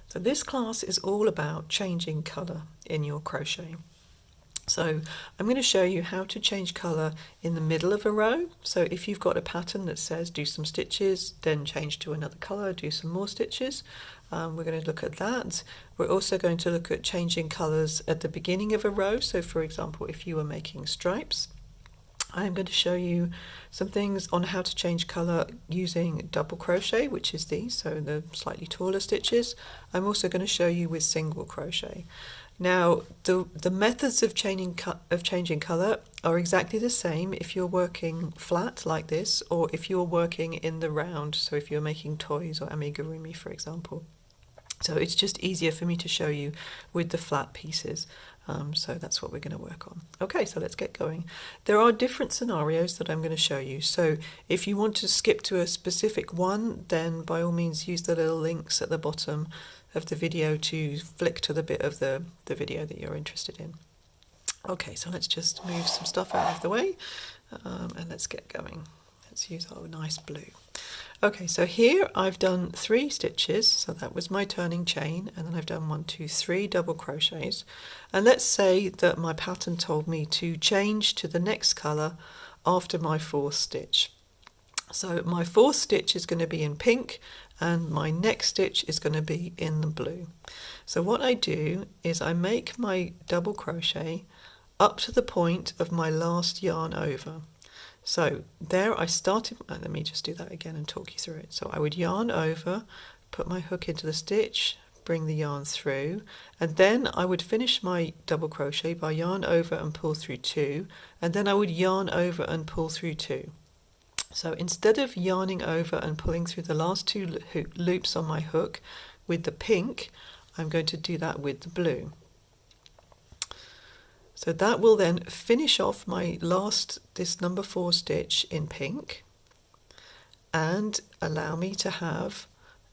So this class is all about changing colour in your crochet. So I'm going to show you how to change colour in the middle of a row. So if you've got a pattern that says do some stitches, then change to another colour, do some more stitches, we're going to look at that. We're also going to look at changing colours at the beginning of a row. So for example, if you were making stripes, I'm going to show you some things on how to change colour using double crochet, which is these, so the slightly taller stitches. I'm also going to show you with single crochet. Now, the methods of changing colour are exactly the same if you're working flat like this, or if you're working in the round, so if you're making toys or amigurumi, for example. So it's just easier for me to show you with the flat pieces. So that's what we're going to work on. Okay, so let's get going. There are different scenarios that I'm going to show you. So if you want to skip to a specific one, then by all means use the little links at the bottom of the video to flick to the bit of the video that you're interested in. Okay, so let's just move some stuff out of the way and let's get going. Let's use our nice blue. Okay, so here I've done 3 stitches, so that was my turning chain, and then I've done 1, 2, 3 double crochets. And let's say that my pattern told me to change to the next colour after my 4th stitch. So my 4th stitch is going to be in pink, and my next stitch is going to be in the blue. So what I do is I make my double crochet up to the point of my last yarn over. So there I started, let me just do that again and talk you through it. So I would yarn over, put my hook into the stitch, bring the yarn through, and then I would finish my double crochet by yarn over and pull through 2, and then I would yarn over and pull through 2. So instead of yarning over and pulling through the last 2 loops on my hook with the pink, I'm going to do that with the blue. So that will then finish off my this number 4 stitch in pink and allow me to have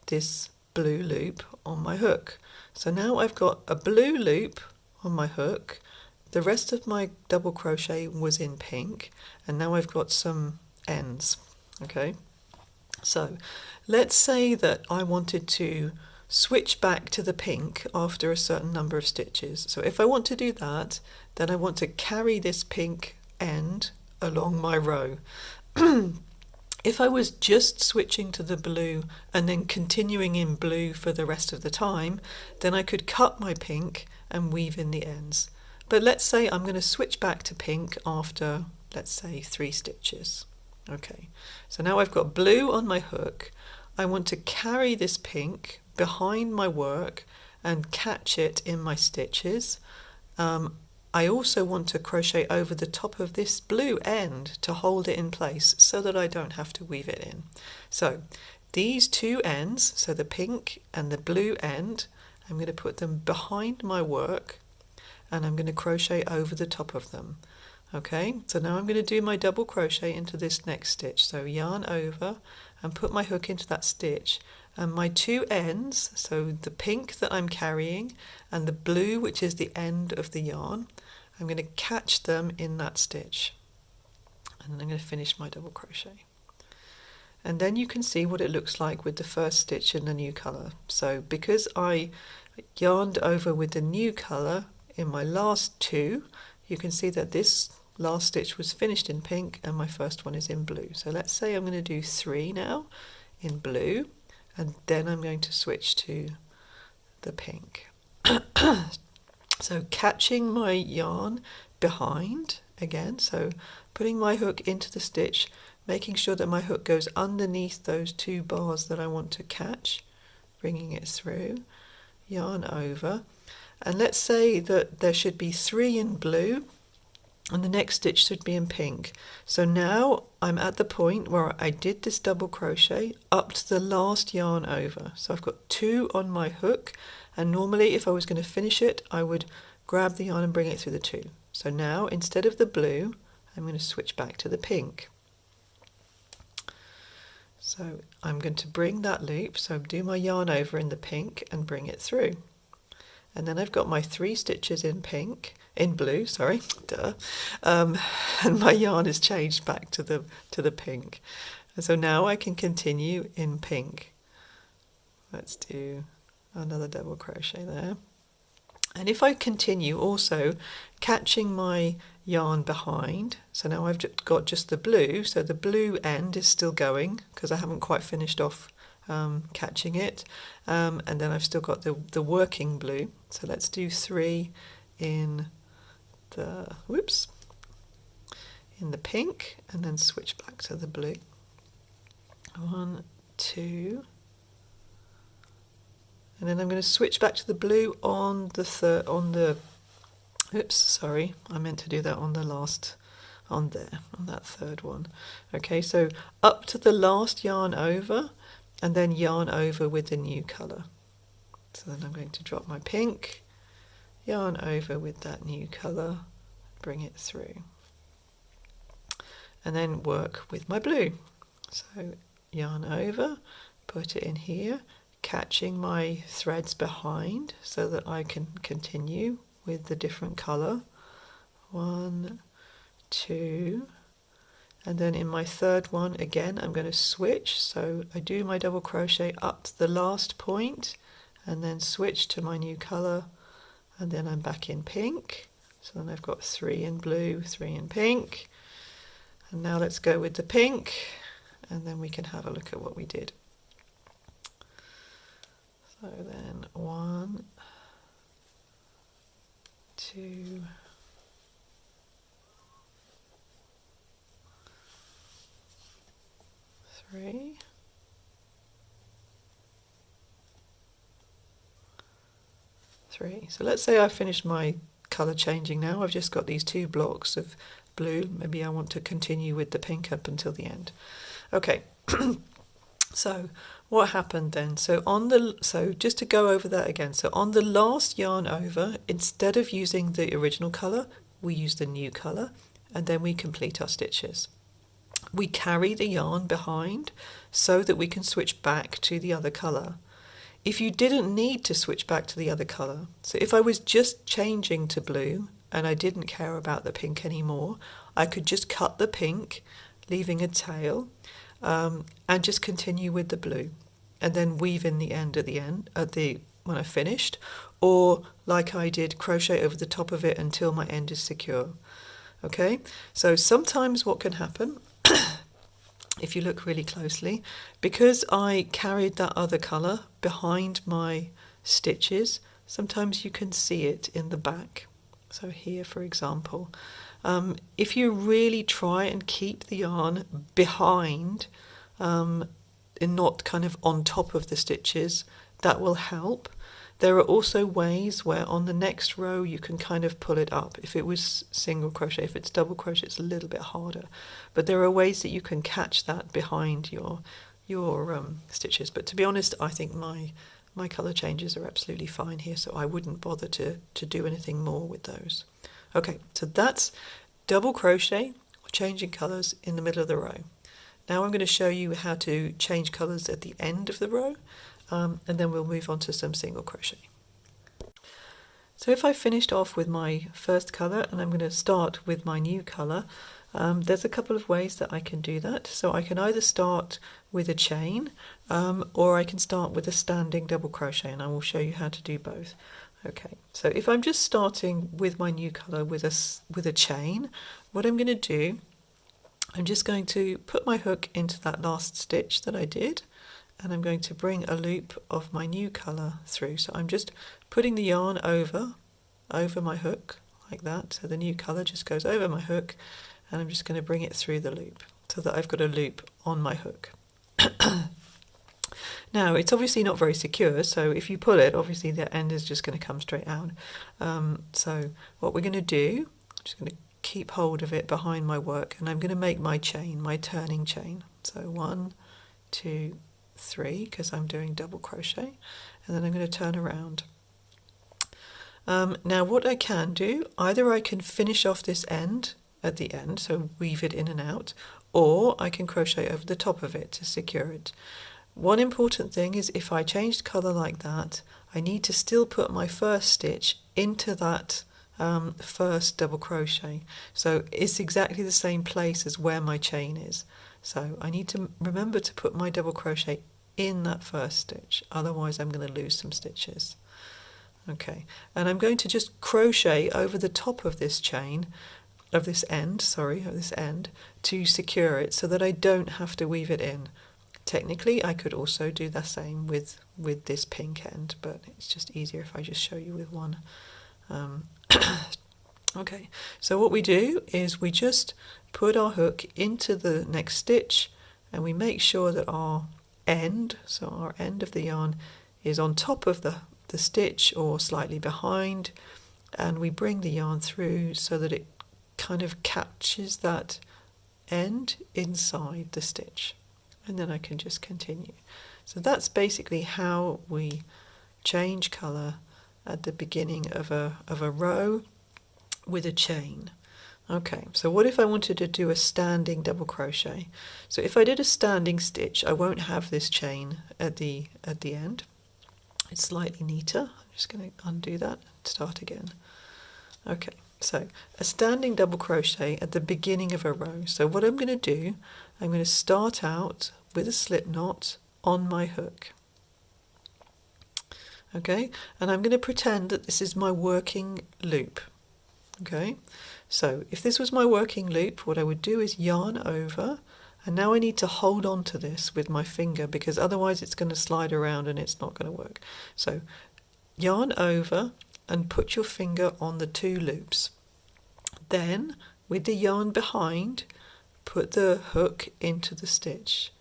this blue loop on my hook. So now I've got a blue loop on my hook. The rest of my double crochet was in pink, and now I've got some ends. Okay, so let's say that I wanted to switch back to the pink after a certain number of stitches. So if I want to do that, then I want to carry this pink end along my row. If I was just switching to the blue and then continuing in blue for the rest of the time, then I could cut my pink and weave in the ends. But let's say I'm going to switch back to pink after, let's say, 3 stitches. Okay, so now I've got blue on my hook. I want to carry this pink behind my work and catch it in my stitches. I also want to crochet over the top of this blue end to hold it in place so that I don't have to weave it in. So these 2 ends, so the pink and the blue end, I'm going to put them behind my work and I'm going to crochet over the top of them. Okay, so now I'm going to do my double crochet into this next stitch. So yarn over and put my hook into that stitch, and my 2 ends, so the pink that I'm carrying and the blue, which is the end of the yarn, I'm going to catch them in that stitch, and then I'm going to finish my double crochet. And then you can see what it looks like with the first stitch in the new colour. So because I yarned over with the new colour in my last 2, you can see that this last stitch was finished in pink and my first one is in blue. So let's say I'm going to do 3 now in blue, and then I'm going to switch to the pink. So catching my yarn behind again, so putting my hook into the stitch, making sure that my hook goes underneath those 2 bars that I want to catch, bringing it through, yarn over, and let's say that there should be 3 in blue and the next stitch should be in pink. So now I'm at the point where I did this double crochet up to the last yarn over. So I've got 2 on my hook, and normally if I was going to finish it I would grab the yarn and bring it through the 2. So now instead of the blue I'm going to switch back to the pink. So I'm going to bring that loop, so do my yarn over in the pink and bring it through. And then I've got my 3 stitches in blue, sorry, and my yarn is changed back to the pink. And so now I can continue in pink. Let's do another double crochet there. And if I continue also catching my yarn behind, so now I've got just the blue, so the blue end is still going because I haven't quite finished off catching it, and then I've still got the working blue. So let's do 3 in the in the pink, and then switch back to the blue. 1, 2, and then I'm going to switch back to the blue on the sorry, I meant to do that on the last, on that third one. Okay, so up to the last yarn over, and then yarn over with the new colour. So then I'm going to drop my pink, yarn over with that new colour, bring it through, and then work with my blue. So yarn over, put it in here, catching my threads behind so that I can continue with the different colour. 1, 2, and then in my third one again I'm going to switch, so I do my double crochet up to the last point and then switch to my new colour, and then I'm back in pink. So then I've got 3 in blue, 3 in pink, and now let's go with the pink, and then we can have a look at what we did. So then 1, 2, 3, 3. So let's say I've finished my colour changing now. I've just got these 2 blocks of blue. Maybe I want to continue with the pink up until the end. Okay. So what happened then? So just to go over that again. So on the last yarn over, instead of using the original colour, we use the new colour, and then we complete our stitches. We carry the yarn behind so that we can switch back to the other colour. If you didn't need to switch back to the other colour, so if I was just changing to blue and I didn't care about the pink anymore, I could just cut the pink, leaving a tail, and just continue with the blue, and then weave in the end when I finished, or like I did, crochet over the top of it until my end is secure. Okay, so sometimes what can happen if you look really closely, because I carried that other colour behind my stitches, sometimes you can see it in the back. So here, for example, if you really try and keep the yarn behind and not kind of on top of the stitches, that will help. There are also ways where on the next row you can kind of pull it up. If it was single crochet, if it's double crochet, it's a little bit harder. But there are ways that you can catch that behind your stitches. But to be honest, I think my colour changes are absolutely fine here, so I wouldn't bother to do anything more with those. Okay, so that's double crochet, changing colours in the middle of the row. Now I'm going to show you how to change colours at the end of the row. And then we'll move on to some single crochet. So if I finished off with my first colour and I'm going to start with my new colour, there's a couple of ways that I can do that. So I can either start with a chain or I can start with a standing double crochet, and I will show you how to do both. Okay, so if I'm just starting with my new colour with a chain, what I'm going to do, I'm just going to put my hook into that last stitch that I did, and I'm going to bring a loop of my new colour through. So I'm just putting the yarn over my hook like that. So the new colour just goes over my hook, and I'm just going to bring it through the loop so that I've got a loop on my hook. Now it's obviously not very secure, so if you pull it, obviously the end is just going to come straight out. So what we're going to do, I'm just going to keep hold of it behind my work, and I'm going to make my chain, my turning chain. So 1, 2, 3, because I'm doing double crochet, and then I'm going to turn around. Now what I can do, either I can finish off this end at the end, so weave it in and out, or I can crochet over the top of it to secure it. One important thing is if I changed colour like that, I need to still put my first stitch into that first double crochet, so it's exactly the same place as where my chain is. So I need to remember to put my double crochet in that first stitch, otherwise I'm going to lose some stitches. Okay, and I'm going to just crochet over the top of this chain, of this end, to secure it so that I don't have to weave it in. Technically, I could also do the same with this pink end, but it's just easier if I just show you with one. Okay, so what we do is we just put our hook into the next stitch, and we make sure that our end, so our end of the yarn, is on top of the stitch or slightly behind, and we bring the yarn through so that it kind of catches that end inside the stitch, and then I can just continue. So that's basically how we change colour at the beginning of a row with a chain. Okay, so what if I wanted to do a standing double crochet? So if I did a standing stitch, I won't have this chain at the end. It's slightly neater. I'm just going to undo that and start again. Okay, so a standing double crochet at the beginning of a row. So what I'm going to do, I'm going to start out with a slip knot on my hook. Okay, and I'm going to pretend that this is my working loop. Okay, so if this was my working loop, what I would do is yarn over, and now I need to hold on to this with my finger because otherwise it's going to slide around and it's not going to work. So yarn over and put your finger on the two loops. Then with the yarn behind, put the hook into the stitch,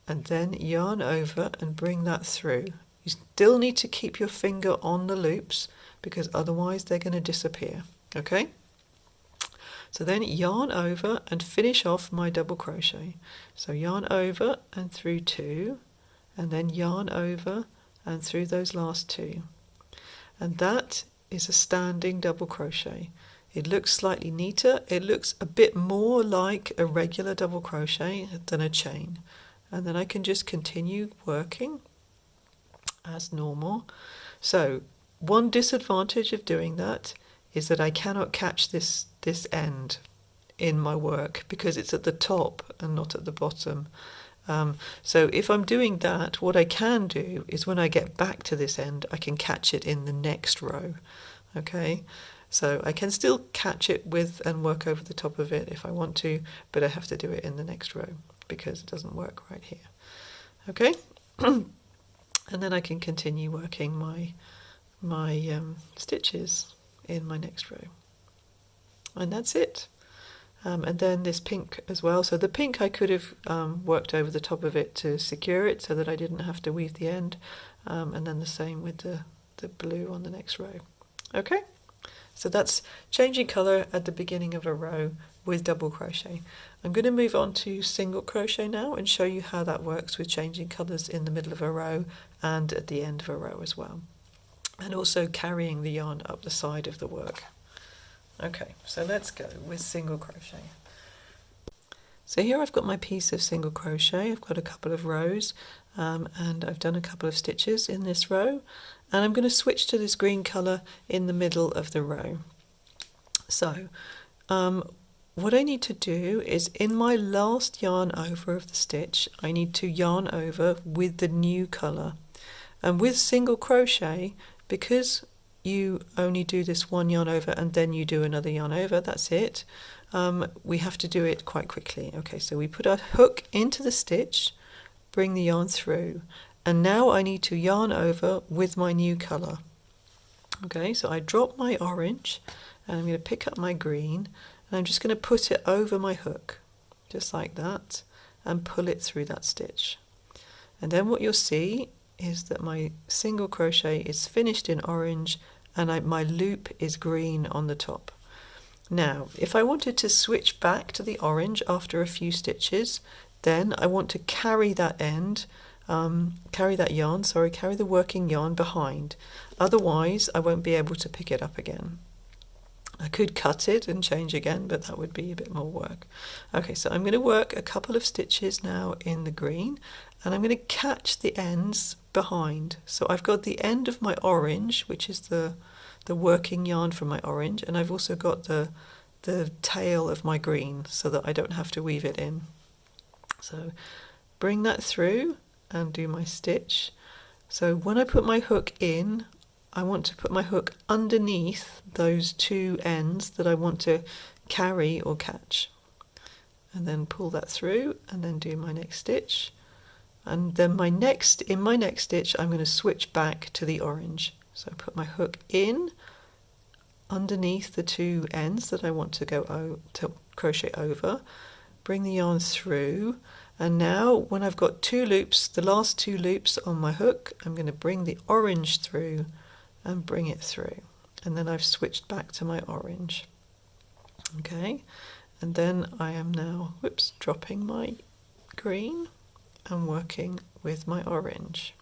and then yarn over and bring that through. You still need to keep your finger on the loops because otherwise they're going to disappear. Okay, so then yarn over and finish off my double crochet. So yarn over and through two, and then yarn over and through those last two, and that is a standing double crochet. It looks slightly neater. It looks a bit more like a regular double crochet than a chain, and then I can just continue working as normal. So one disadvantage of doing that is that I cannot catch this end in my work because it's at the top and not at the bottom. So if I'm doing that, what I can do is when I get back to this end, I can catch it in the next row. Okay, so I can still catch it with and work over the top of it if I want to, but I have to do it in the next row because it doesn't work right here. Okay, and then I can continue working my stitches in my next row, and that's it. And then this pink as well. So the pink I could have worked over the top of it to secure it so that I didn't have to weave the end, and then the same with the blue on the next row. Okay, so that's changing colour at the beginning of a row with double crochet. I'm going to move on to single crochet now and show you how that works with changing colours in the middle of a row and at the end of a row as well, and also carrying the yarn up the side of the work. Okay, so let's go with single crochet. So here I've got my piece of single crochet. I've got a couple of rows, and I've done a couple of stitches in this row, and I'm going to switch to this green colour in the middle of the row. So what I need to do is in my last yarn over of the stitch, I need to yarn over with the new colour. And with single crochet, because you only do this one yarn over and then you do another yarn over, that's it. We have to do it quite quickly. Okay, so we put our hook into the stitch, bring the yarn through, and now I need to yarn over with my new colour. Okay, so I drop my orange and I'm going to pick up my green and I'm just going to put it over my hook, just like that, and pull it through that stitch. And then what you'll see is that my single crochet is finished in orange and my loop is green on the top. Now, if I wanted to switch back to the orange after a few stitches, then I want to carry that end, carry the working yarn behind. Otherwise, I won't be able to pick it up again. I could cut it and change again, but that would be a bit more work. Okay, so I'm going to work a couple of stitches now in the green, and I'm going to catch the ends behind. So I've got the end of my orange, which is the working yarn from my orange, and I've also got the tail of my green so that I don't have to weave it in. So bring that through and do my stitch. So when I put my hook in, I want to put my hook underneath those two ends that I want to carry or catch, and then pull that through and then do my next stitch. And then in my next stitch I'm going to switch back to the orange. So put my hook in underneath the two ends that I want to crochet over, bring the yarn through, and now when I've got two loops, the last two loops on my hook, I'm going to bring the orange through and bring it through, and then I've switched back to my orange. Okay, and then I am now dropping my green and working with my orange.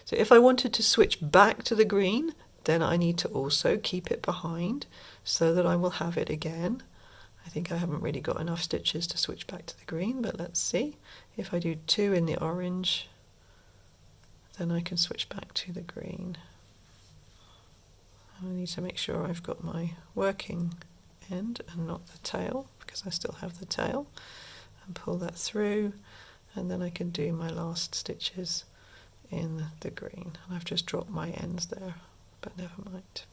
So if I wanted to switch back to the green, then I need to also keep it behind so that I will have it again. I think I haven't really got enough stitches to switch back to the green, but let's see. If I do 2 in the orange, then I can switch back to the green. I need to make sure I've got my working end and not the tail, because I still have the tail, and pull that through, and then I can do my last stitches in the green. And I've just dropped my ends there, but never mind.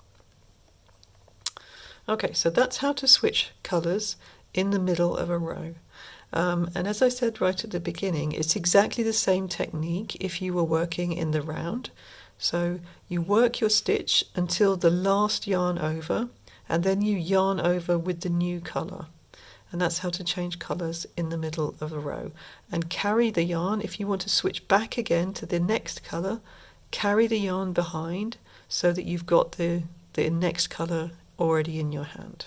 Okay, so that's how to switch colours in the middle of a row. And as I said right at the beginning, it's exactly the same technique if you were working in the round. So you work your stitch until the last yarn over, and then you yarn over with the new colour. And that's how to change colours in the middle of a row. And carry the yarn, if you want to switch back again to the next colour, carry the yarn behind so that you've got the next colour already in your hand.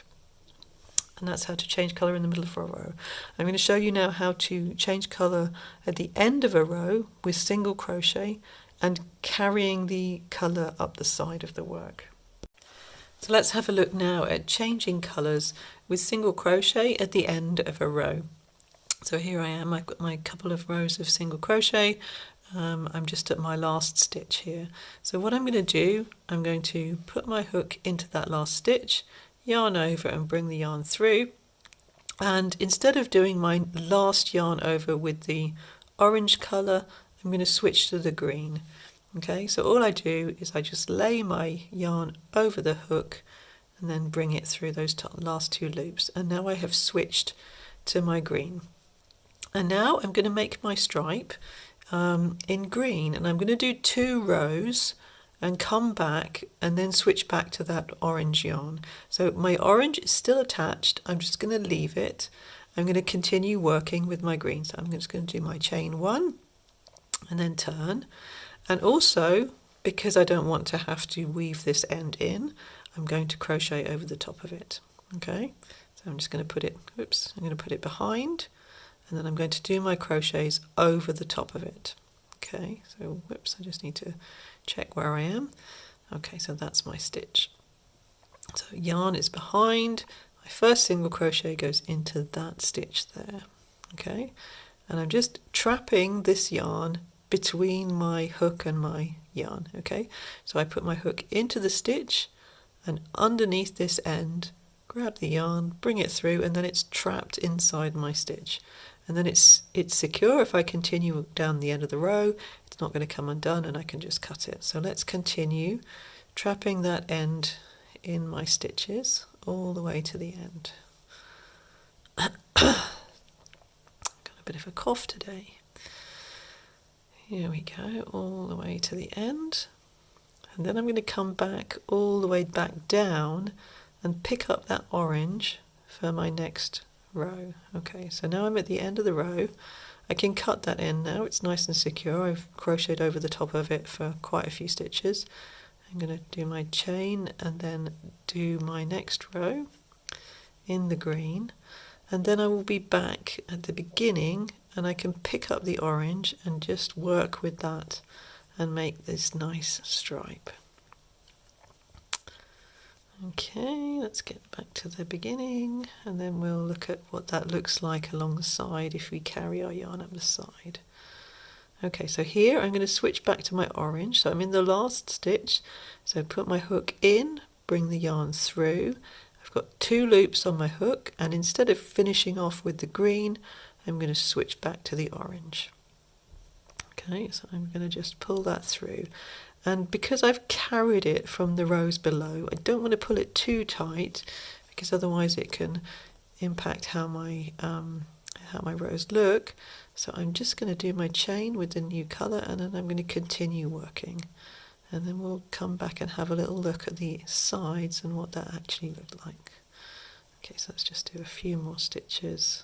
And that's how to change colour in the middle of a row. I'm going to show you now how to change colour at the end of a row with single crochet and carrying the colour up the side of the work. So let's have a look now at changing colours with single crochet at the end of a row. So here I am, I've got my couple of rows of single crochet. I'm just at my last stitch here. So what I'm going to do, I'm going to put my hook into that last stitch, yarn over and bring the yarn through. And instead of doing my last yarn over with the orange colour, I'm going to switch to the green. Okay, so all I do is I just lay my yarn over the hook and then bring it through those last two loops. And now I have switched to my green. And now I'm going to make my stripe in green, and I'm going to do 2 rows and come back and then switch back to that orange yarn. So my orange is still attached. I'm just going to leave it. I'm going to continue working with my green. So I'm just going to do my chain 1 and then turn. And also, because I don't want to have to weave this end in, I'm going to crochet over the top of it. Okay, so I'm just going to put it, I'm going to put it behind, and then I'm going to do my crochets over the top of it. Okay, so I just need to check where I am. Okay, so that's my stitch. So yarn is behind, my first single crochet goes into that stitch there. Okay, and I'm just trapping this yarn between my hook and my yarn. Okay, so I put my hook into the stitch, and underneath this end, grab the yarn, bring it through, and then it's trapped inside my stitch. And then it's secure. If I continue down the end of the row, it's not going to come undone, and I can just cut it. So let's continue trapping that end in my stitches all the way to the end. Got a bit of a cough today. Here we go, all the way to the end. And then I'm going to come back all the way back down and pick up that orange for my next row. Okay, so now I'm at the end of the row. I can cut that end now, it's nice and secure. I've crocheted over the top of it for quite a few stitches. I'm going to do my chain and then do my next row in the green, and then I will be back at the beginning and I can pick up the orange and just work with that and make this nice stripe. Okay, let's get back to the beginning, and then we'll look at what that looks like along the side if we carry our yarn up the side. Okay, so here I'm going to switch back to my orange, so I'm in the last stitch, so put my hook in, bring the yarn through. I've got 2 loops on my hook, and instead of finishing off with the green, I'm going to switch back to the orange. Okay, so I'm going to just pull that through. And because I've carried it from the rows below, I don't want to pull it too tight because otherwise it can impact how my rows look. So I'm just going to do my chain with the new colour, and then I'm going to continue working. And then we'll come back and have a little look at the sides and what that actually looked like. Okay, so let's just do a few more stitches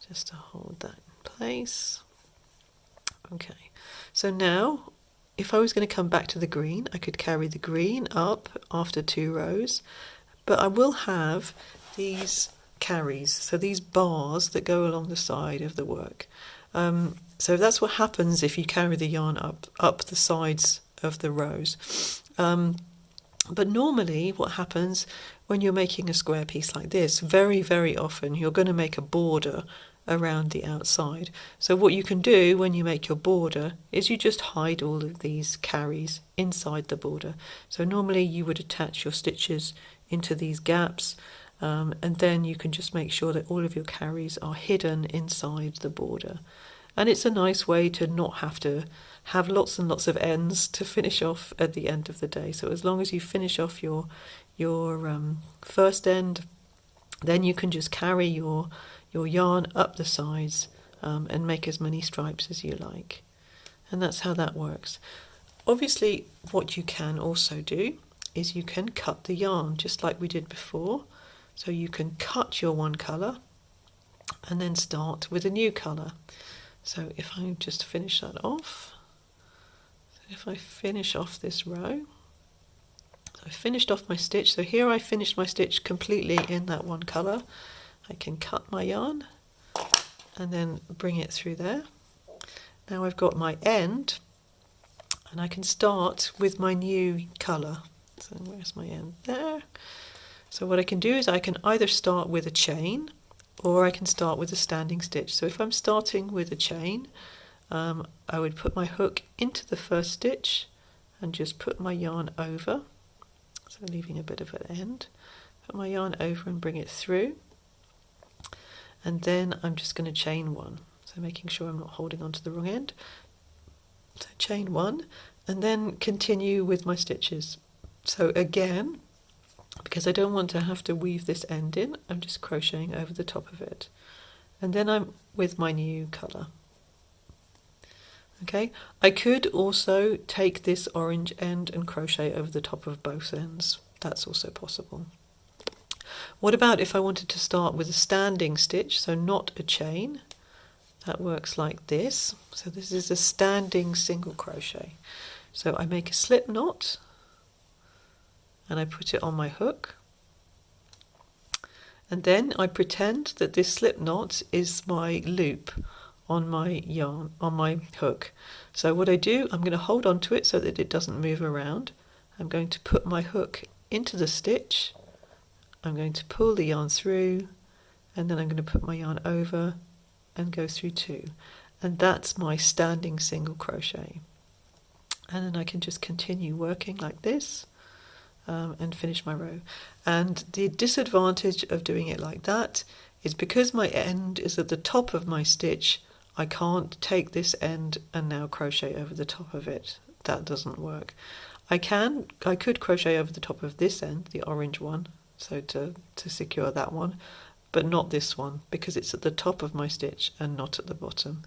just to hold that in place. Okay, so now if I was going to come back to the green, I could carry the green up after 2 rows, but I will have these carries, so these bars that go along the side of the work. So that's what happens if you carry the yarn up the sides of the rows. But normally what happens when you're making a square piece like this, very, very often you're going to make a border around the outside. So what you can do when you make your border is you just hide all of these carries inside the border. So normally you would attach your stitches into these gaps, and then you can just make sure that all of your carries are hidden inside the border. And it's a nice way to not have to have lots and lots of ends to finish off at the end of the day. So as long as you finish off your first end, then you can just carry your yarn up the sides and make as many stripes as you like. And that's how that works. Obviously, what you can also do is you can cut the yarn just like we did before. So you can cut your one colour and then start with a new colour. So if I just finish that off, if I finish off this row, so I finished off my stitch. So here I finished my stitch completely in that one colour. I can cut my yarn and then bring it through there. Now I've got my end, and I can start with my new colour. So where's my end? There. So what I can do is I can either start with a chain or I can start with a standing stitch. So if I'm starting with a chain, I would put my hook into the first stitch and just put my yarn over, so leaving a bit of an end, put my yarn over and bring it through, and then I'm just going to chain 1, so making sure I'm not holding onto the wrong end. So chain 1 and then continue with my stitches. So again, because I don't want to have to weave this end in, I'm just crocheting over the top of it, and then I'm with my new colour. Okay, I could also take this orange end and crochet over the top of both ends. That's also possible. What about if I wanted to start with a standing stitch, so not a chain? That works like this. So this is a standing single crochet. So I make a slip knot and I put it on my hook, and then I pretend that this slip knot is my loop on my yarn, on my hook. So what I do, I'm going to hold on to it so that it doesn't move around. I'm going to put my hook into the stitch, I'm going to pull the yarn through, and then I'm going to put my yarn over and go through 2, and that's my standing single crochet. And then I can just continue working like this and finish my row. And the disadvantage of doing it like that is because my end is at the top of my stitch, I can't take this end and now crochet over the top of it. That doesn't work. I could crochet over the top of this end, the orange one, so to secure that one, but not this one because it's at the top of my stitch and not at the bottom.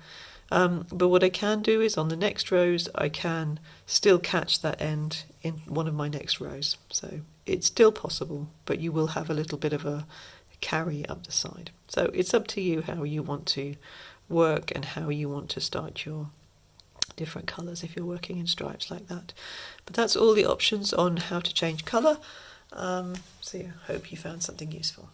But what I can do is on the next rows I can still catch that end in one of my next rows. So it's still possible, but you will have a little bit of a carry up the side. So it's up to you how you want to work and how you want to start your different colours if you're working in stripes like that. But that's all the options on how to change colour. So yeah, hope you found something useful.